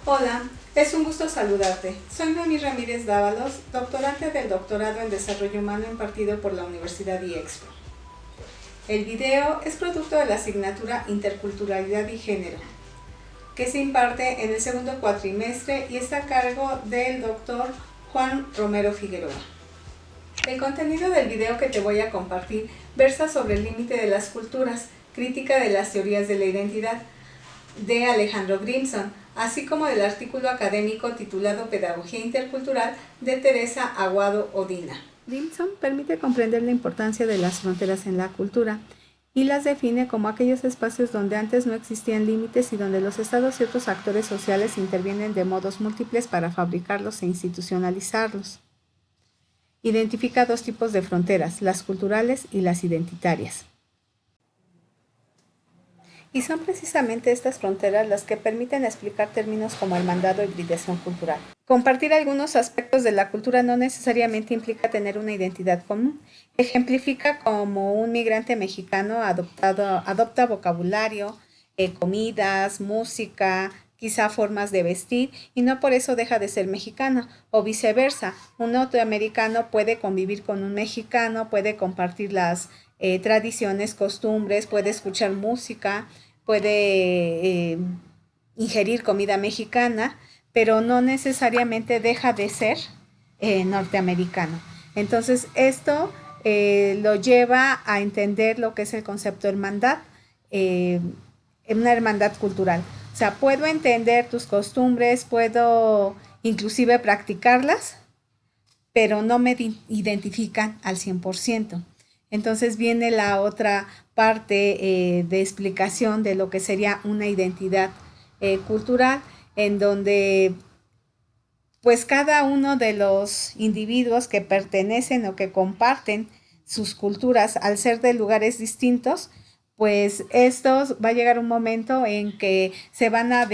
Hola, es un gusto saludarte. Soy Noemí Ramírez Dávalos, doctorante del Doctorado en Desarrollo Humano impartido por la Universidad IEXPO. El video es producto de la asignatura Interculturalidad y Género, que se imparte en el segundo cuatrimestre y está a cargo del doctor Juan Romero Figueroa. El contenido del video que te voy a compartir versa sobre el límite de las culturas, crítica de las teorías de la identidad, de Alejandro Grimson, así como del artículo académico titulado Pedagogía Intercultural de Teresa Aguado Odina. Grimson permite comprender la importancia de las fronteras en la cultura y las define como aquellos espacios donde antes no existían límites y donde los estados y otros actores sociales intervienen de modos múltiples para fabricarlos e institucionalizarlos. Identifica dos tipos de fronteras, las culturales y las identitarias. Y son precisamente estas fronteras las que permiten explicar términos como hermandad o hibridación cultural. Compartir algunos aspectos de la cultura no necesariamente implica tener una identidad común. Ejemplifica como un migrante mexicano adopta vocabulario, comidas, música, quizá formas de vestir, y no por eso deja de ser mexicano, o viceversa. Un norteamericano puede convivir con un mexicano, puede compartir las tradiciones, costumbres, puede escuchar música, puede ingerir comida mexicana, pero no necesariamente deja de ser norteamericano. Entonces esto lo lleva a entender lo que es el concepto de hermandad, una hermandad cultural. O sea, puedo entender tus costumbres, puedo inclusive practicarlas, pero no me identifican al 100%. Entonces viene la otra parte de explicación de lo que sería una identidad cultural, en donde pues cada uno de los individuos que pertenecen o que comparten sus culturas al ser de lugares distintos, pues estos va a llegar un momento en que se van a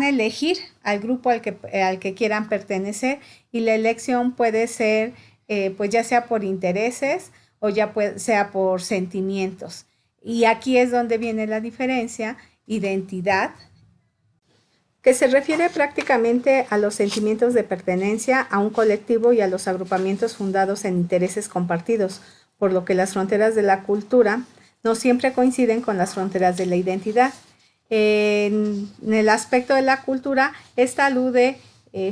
elegir al grupo al que quieran pertenecer, y la elección puede ser pues ya sea por intereses o ya sea por sentimientos. Y aquí es donde viene la diferencia: identidad, que se refiere prácticamente a los sentimientos de pertenencia a un colectivo y a los agrupamientos fundados en intereses compartidos, por lo que las fronteras de la cultura no siempre coinciden con las fronteras de la identidad. En el aspecto de la cultura, esta alude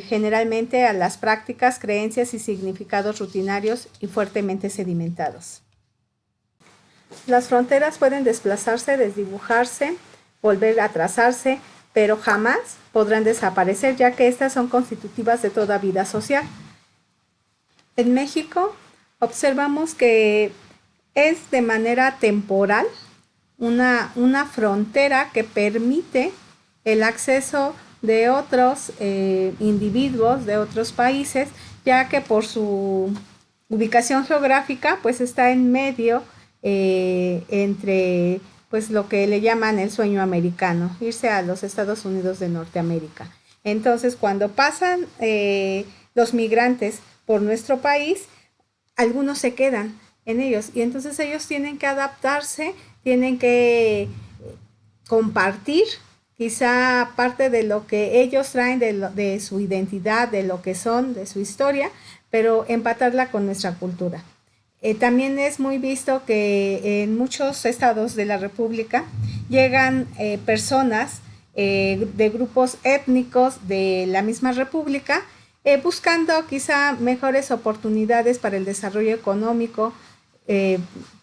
generalmente a las prácticas, creencias y significados rutinarios y fuertemente sedimentados. Las fronteras pueden desplazarse, desdibujarse, volver a trazarse, pero jamás podrán desaparecer, ya que estas son constitutivas de toda vida social. En México observamos que es de manera temporal una frontera que permite el acceso de otros individuos de otros países, ya que por su ubicación geográfica pues está en medio entre pues lo que le llaman el sueño americano, irse a los Estados Unidos de Norteamérica. Entonces, cuando pasan los migrantes por nuestro país, algunos se quedan en ellos, y entonces ellos tienen que adaptarse, tienen que compartir quizá parte de lo que ellos traen, de su identidad, de lo que son, de su historia, pero empatarla con nuestra cultura. También es muy visto que en muchos estados de la República llegan personas de grupos étnicos de la misma República, buscando quizá mejores oportunidades para el desarrollo económico,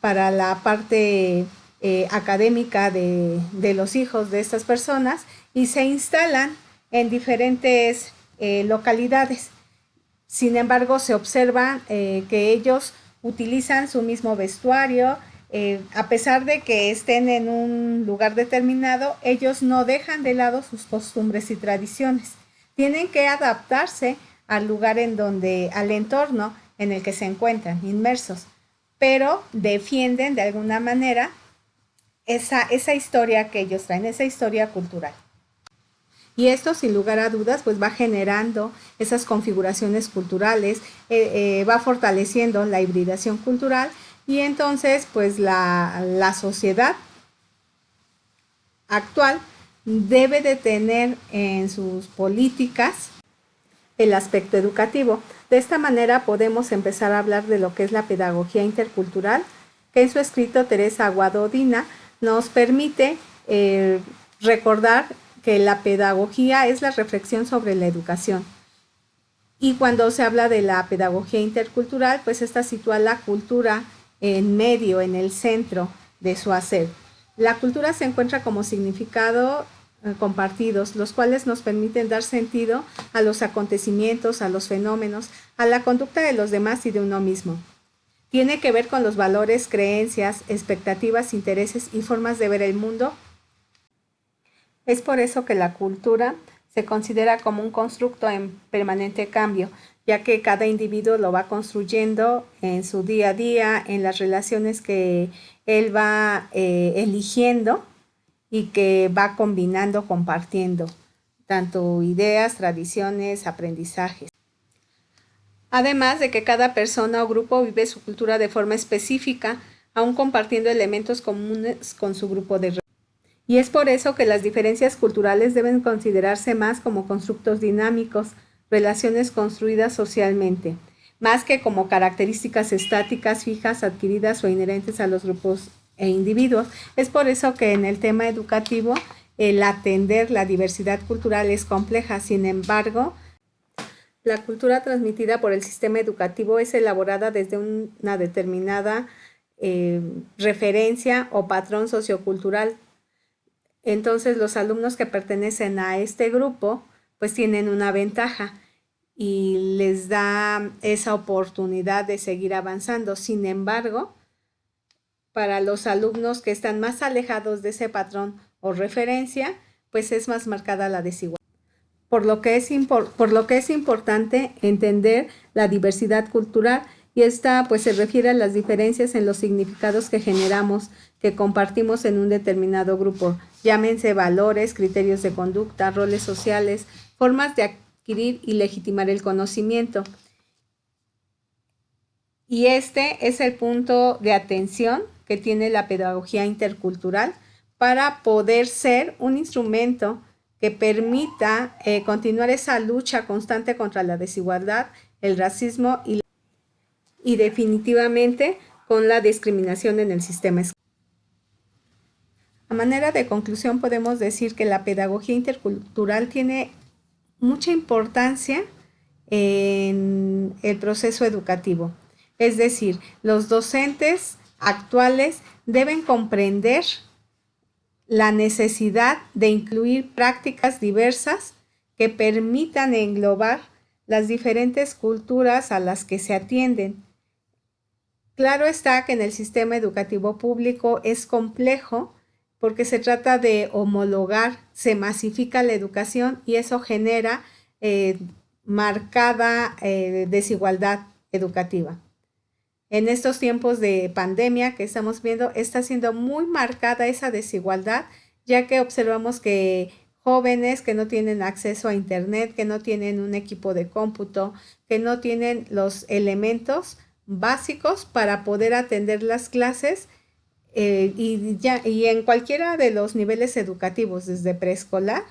para la parte académica de los hijos de estas personas, y se instalan en diferentes localidades. Sin embargo, se observa que ellos utilizan su mismo vestuario, a pesar de que estén en un lugar determinado, ellos no dejan de lado sus costumbres y tradiciones. Tienen que adaptarse al lugar al entorno en el que se encuentran inmersos, pero defienden de alguna manera esa historia que ellos traen, esa historia cultural. Y esto, sin lugar a dudas, pues va generando esas configuraciones culturales, va fortaleciendo la hibridación cultural, y entonces pues la sociedad actual debe de tener en sus políticas el aspecto educativo. De esta manera podemos empezar a hablar de lo que es la pedagogía intercultural, que en su escrito Teresa Aguado Odina nos permite recordar que la pedagogía es la reflexión sobre la educación. Y cuando se habla de la pedagogía intercultural, pues esta sitúa la cultura en medio, en el centro de su hacer. La cultura se encuentra como significado compartidos, los cuales nos permiten dar sentido a los acontecimientos, a los fenómenos, a la conducta de los demás y de uno mismo. Tiene que ver con los valores, creencias, expectativas, intereses y formas de ver el mundo. Es por eso que la cultura se considera como un constructo en permanente cambio, ya que cada individuo lo va construyendo en su día a día, en las relaciones que él va eligiendo y que va combinando, compartiendo, tanto ideas, tradiciones, aprendizajes. Además de que cada persona o grupo vive su cultura de forma específica, aún compartiendo elementos comunes con su grupo de referencia. Y es por eso que las diferencias culturales deben considerarse más como constructos dinámicos, relaciones construidas socialmente, más que como características estáticas, fijas, adquiridas o inherentes a los grupos e individuos. Es por eso que en el tema educativo el atender la diversidad cultural es compleja. Sin embargo, la cultura transmitida por el sistema educativo es elaborada desde una determinada referencia o patrón sociocultural. Entonces los alumnos que pertenecen a este grupo pues tienen una ventaja y les da esa oportunidad de seguir avanzando. Sin embargo, para los alumnos que están más alejados de ese patrón o referencia, pues es más marcada la desigualdad. Por lo que es importante entender la diversidad cultural, y esta pues se refiere a las diferencias en los significados que generamos, que compartimos en un determinado grupo, llámense valores, criterios de conducta, roles sociales, formas de adquirir y legitimar el conocimiento. Y este es el punto de atención que tiene la pedagogía intercultural para poder ser un instrumento que permita continuar esa lucha constante contra la desigualdad, el racismo y definitivamente con la discriminación en el sistema escolar. A manera de conclusión podemos decir que la pedagogía intercultural tiene mucha importancia en el proceso educativo. Es decir, los docentes actuales deben comprender la necesidad de incluir prácticas diversas que permitan englobar las diferentes culturas a las que se atienden. Claro está que en el sistema educativo público es complejo porque se trata de homologar, se masifica la educación y eso genera marcada desigualdad educativa. En estos tiempos de pandemia que estamos viendo, está siendo muy marcada esa desigualdad, ya que observamos que jóvenes que no tienen acceso a internet, que no tienen un equipo de cómputo, que no tienen los elementos básicos para poder atender las clases y en cualquiera de los niveles educativos, desde preescolar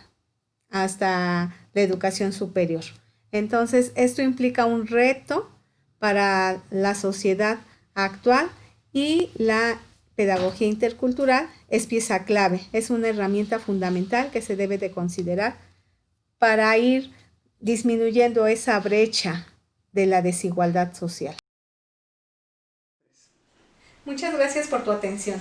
hasta la educación superior. Entonces, esto implica un reto para la sociedad actual y la pedagogía intercultural es pieza clave, es una herramienta fundamental que se debe de considerar para ir disminuyendo esa brecha de la desigualdad social. Muchas gracias por tu atención.